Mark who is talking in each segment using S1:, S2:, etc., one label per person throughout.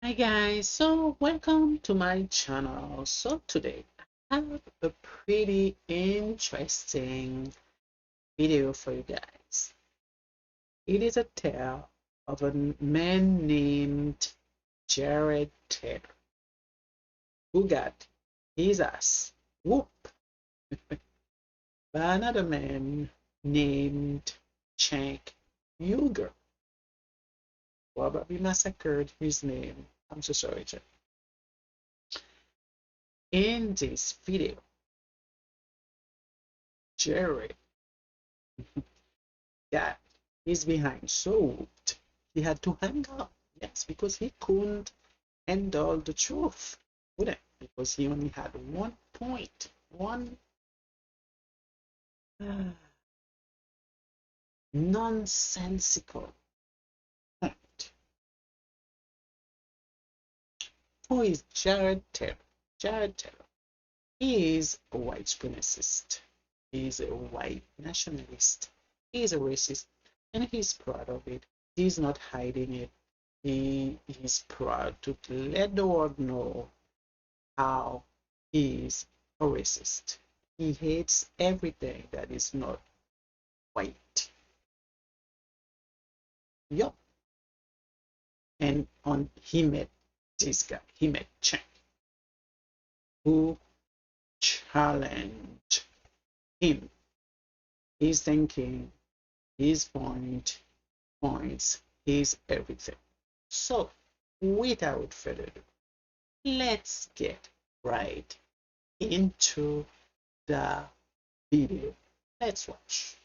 S1: Hi guys, so welcome to my channel. So today I have a pretty interesting video for you guys. It is a tale of a man named Jared Talor who got his ass whooped by another man named Cenk Ugyr. Probably massacred his name. I'm so sorry, Cenk. In this video, Jared got his behind so whooped he had to hang up. Yes, because he couldn't handle the truth, couldn't, because he only had one point, one nonsensical point. Who is Jared Taylor? Jared Taylor. He is a white supremacist. He is a white nationalist. He is a racist, and he's proud of it. He's not hiding it. He is proud to let the world know how he is a racist. He hates everything that is not white. Yup. And on he met this guy. He met Cenk, who challenged him. His thinking, his points, his everything. So, without further ado, let's get right into the video. Let's watch.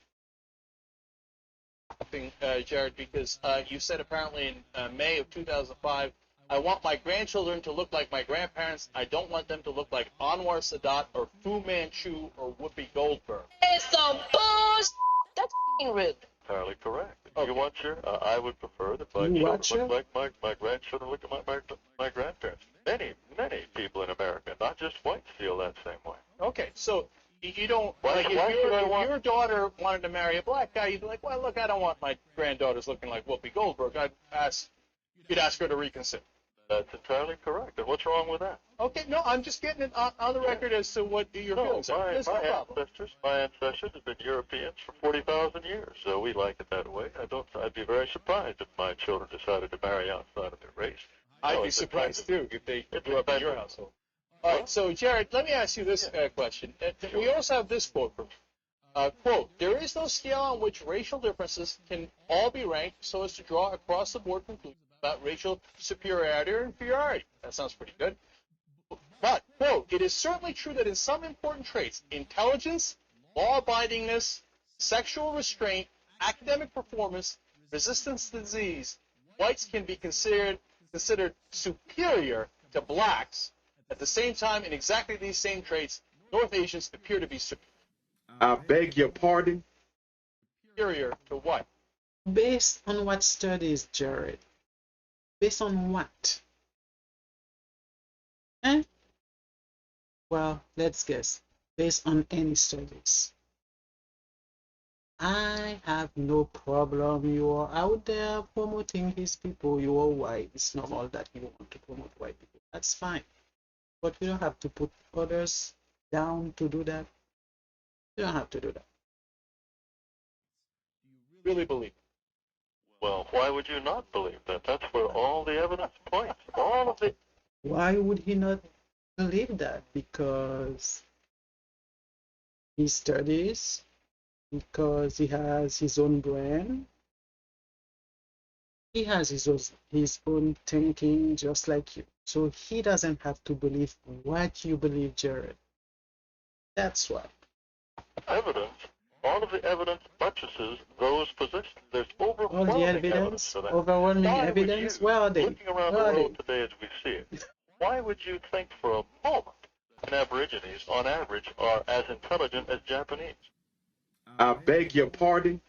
S2: Jared, because you said apparently in May of 2005, I want my grandchildren to look like my grandparents. I don't want them to look like Anwar Sadat or Fu Manchu or Whoopi Goldberg.
S3: It's some bullshit. That's rude.
S4: Entirely correct.
S2: Okay.
S4: You want your, I would prefer that my
S1: You
S4: children
S1: watch
S4: look
S1: it?
S4: like my grandchildren look at my grandparents. Many people in America, not just whites, feel that same way.
S2: Okay, so you don't
S4: Why-
S2: like
S4: why should I
S2: if
S4: want-
S2: your daughter wanted to marry a black guy, you'd be like, well, look, I don't want my granddaughters looking like Whoopi Goldberg. You'd ask her to reconsider.
S4: That's entirely correct. And what's wrong with that?
S2: Okay, no, I'm just getting it on the record as to what your
S4: No,
S2: feelings are. There's no problem.
S4: my ancestors have been Europeans for 40,000 years, so we like it that way. I'd be very surprised if my children decided to marry outside of their race.
S2: I'd
S4: No,
S2: be
S4: it's a
S2: surprised
S4: kind
S2: too if they
S4: it's
S2: grew up in
S4: a
S2: your
S4: kind of-
S2: household. All right, so Jared, let me ask you this question. We also have this quote from quote, there is no scale on which racial differences can all be ranked so as to draw across the board conclusions about racial superiority or inferiority. That sounds pretty good. But, quote, it is certainly true that in some important traits, intelligence, law-abidingness, sexual restraint, academic performance, resistance to disease, whites can be considered superior to blacks. At the same time, in exactly these same traits, North Asians appear to be
S5: I beg your pardon?
S2: superior to what?
S1: Based on what studies, Jared? Based on what? Eh? Well, let's guess. Based on any studies. I have no problem. You are out there promoting his people. You are white. It's normal that you want to promote white people. That's fine. But you don't have to put others down to do that. You don't have to do that.
S2: Really believe it.
S4: Well, why would you not believe that? That's where all the evidence points. All of the
S1: Why would he not believe that? Because he studies, because he has his own brain, he has his own thinking just like you. So he doesn't have to believe what you believe, Jared. That's why.
S4: evidence, all of the evidence buttresses those positions. There's
S1: All
S4: overwhelming
S1: the
S4: evidence
S1: evidence,
S4: for that.
S1: overwhelming
S4: Why would
S1: evidence,
S4: you,
S1: where are they?
S4: looking around
S1: Where
S4: the
S1: are
S4: world
S1: they?
S4: today as we see it, why would you think for a moment that Aborigines, on average, are as intelligent as Japanese?
S5: I beg your pardon?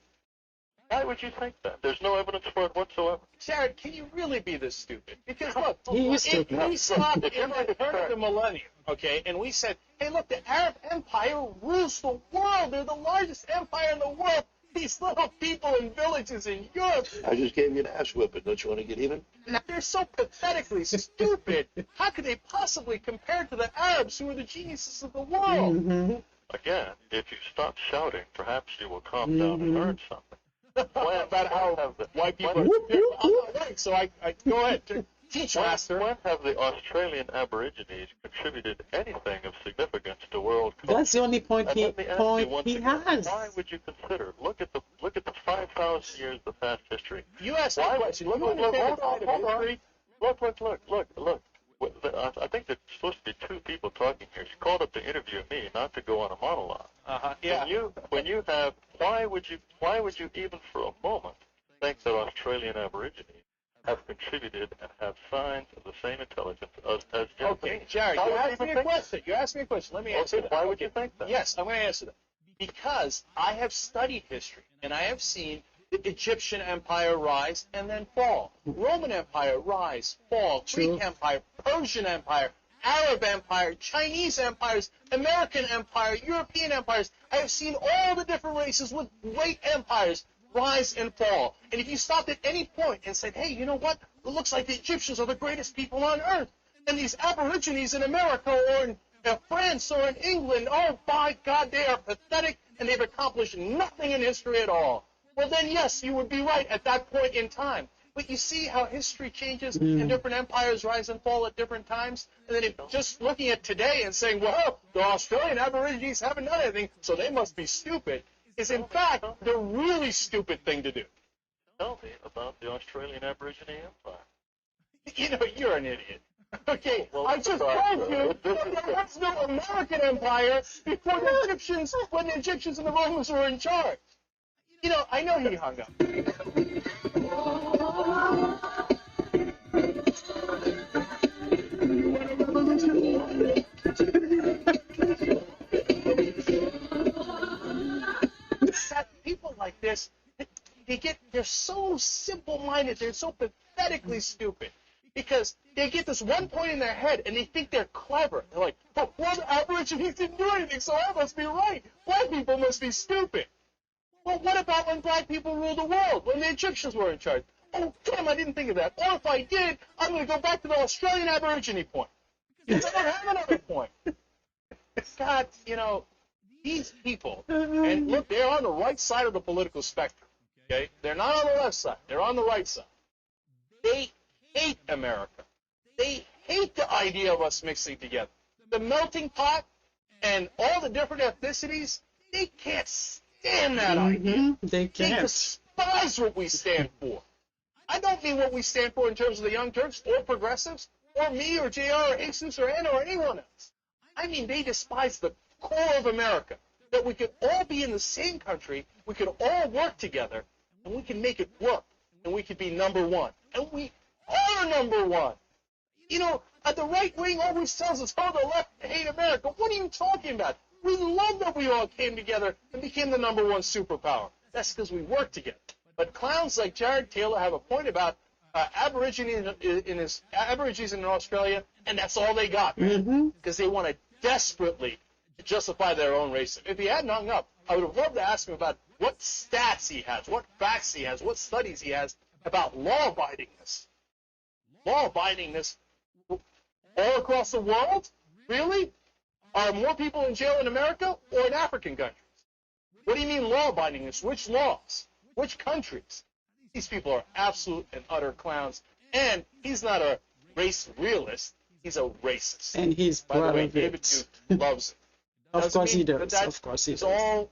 S4: Why would you think that? There's no evidence for it whatsoever.
S2: Jared, can you really be this stupid? Because look,
S1: He is
S2: if
S1: stupid.
S2: we stopped in the turn of the millennium, okay, and we said, hey, look, the Arab Empire rules the world. They're the largest empire in the world. these little people in villages in Europe.
S6: I just gave you an ass whipping. Don't you want to get even?
S2: They're so pathetically stupid. How could they possibly compare to the Arabs, who are the geniuses of the world?
S1: Mm-hmm.
S4: Again, if you stop shouting, perhaps you will calm down and learn something.
S2: About how white people are. I'm not white, so I go ahead. Teach, master.
S4: When have the Australian Aborigines contributed anything of significance to world culture?
S1: That's the only point
S4: And
S1: he
S4: let me ask you once
S1: he
S4: again,
S1: has.
S4: why would you consider? Look at the 5,000 years of past history.
S2: You asked me a question.
S4: Look,
S2: You understand
S4: hold
S2: the
S4: on.
S2: history?
S4: Look. I think there's supposed to be two people talking here. She called up to interview me, not to go on a monologue.
S2: Yeah.
S4: When you have, why would you even for a moment think that Australian Aborigines have contributed and have signs of the same intelligence as human
S2: Okay,
S4: beings?
S2: Jared,
S4: Why
S2: you
S4: would
S2: asked
S4: even
S2: me a
S4: think that?
S2: question. You asked me a question. Let me answer that.
S4: Why would you think that?
S2: Yes, I'm going to answer that. Because I have studied history, and I have seen the Egyptian Empire rise and then fall. Roman Empire rise, fall.
S1: True.
S2: Greek Empire, Persian Empire, Arab Empire, Chinese empires, American Empire, European empires. I have seen all the different races with great empires rise and fall. And if you stopped at any point and said, hey, you know what? It looks like the Egyptians are the greatest people on earth. And these Aborigines in America or in France or in England, oh, by God, they are pathetic and they've accomplished nothing in history at all. Well, then, yes, you would be right at that point in time. But you see how history changes and different empires rise and fall at different times? And then just looking at today and saying, well, the Australian Aborigines haven't done anything, so they must be stupid, is in fact the really stupid thing to do.
S4: Tell me about the Australian Aborigine Empire.
S2: You know, you're an idiot. Okay,
S4: Well,
S2: I just told you that there was no American empire before the Egyptians, when the Egyptians and the Romans were in charge. You know, I know he hung up. That people like this, they're so simple-minded, they're so pathetically stupid. Because they get this one point in their head and they think they're clever. They're like, well, the Aborigines didn't do anything, so I must be right. Black people must be stupid. Well, what about when black people ruled the world, when the Egyptians were in charge? Oh, damn, I didn't think of that. Or if I did, I'm going to go back to the Australian Aborigine point. Because I don't have another point. God, you know, these people, and look, they're on the right side of the political spectrum. Okay? They're not on the left side. They're on the right side. They hate America. They hate the idea of us mixing together. The melting pot and all the different ethnicities, they can't stand that idea.
S1: They
S2: They
S1: can't.
S2: despise what we stand for. I don't mean what we stand for in terms of the Young Turks or progressives or me or JR or Jesus or Anna or anyone else. I mean they despise the core of America, that we could all be in the same country, we could all work together, and we can make it work, and we could be number one. And we are number one. You know, the right wing always tells us, oh, the left hate America. What are you talking about? We love that we all came together and became the number one superpower. That's because we worked together. But clowns like Jared Talor have a point about Aborigines in Australia, and that's all they got, man. Because they want to desperately justify their own racism. If he hadn't hung up, I would have loved to ask him about what stats he has, what facts he has, what studies he has about law-abidingness. Law-abidingness all across the world? Really? Are more people in jail in America or in African countries? What do you mean law-abidingness? Which laws? Which countries? These people are absolute and utter clowns. And he's not a race realist. He's a racist.
S1: And he's
S2: By the
S1: proud
S2: way,
S1: of
S2: David
S1: it.
S2: Duke loves it.
S1: Of
S2: Doesn't
S1: course he
S2: mean
S1: does.
S2: that
S1: Of course he
S2: it's
S1: does.
S2: all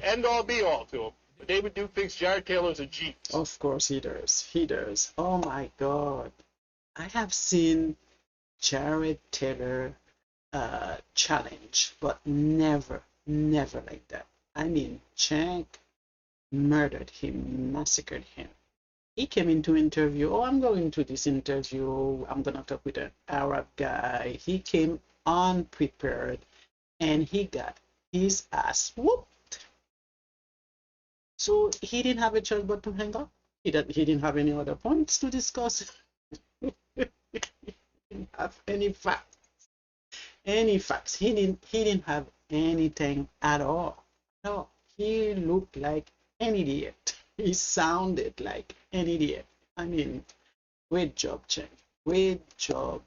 S2: end all be all to him. But David Duke thinks Jared Taylor's a genius.
S1: Of course he does. He does. Oh my God. I have seen Jared Taylor challenge, but never like that. I mean, Cenk murdered him, massacred him. He came into interview. Oh, I'm going to this interview. I'm gonna talk with an Arab guy. He came unprepared, and he got his ass whooped. So he didn't have a choice but to hang up. He didn't have any other points to discuss. He didn't have any facts. Any facts. He didn't have anything at all. No, he looked like an idiot. He sounded like an idiot. I mean, great job, Cenk. Great job.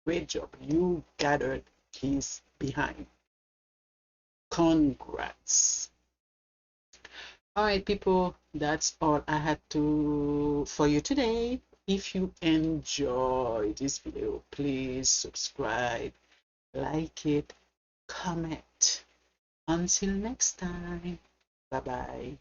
S1: Great job. You gathered his behind. Congrats. All right, people, that's all I had to for you today. If you enjoyed this video, please subscribe, like it, comment. Until next time, bye bye.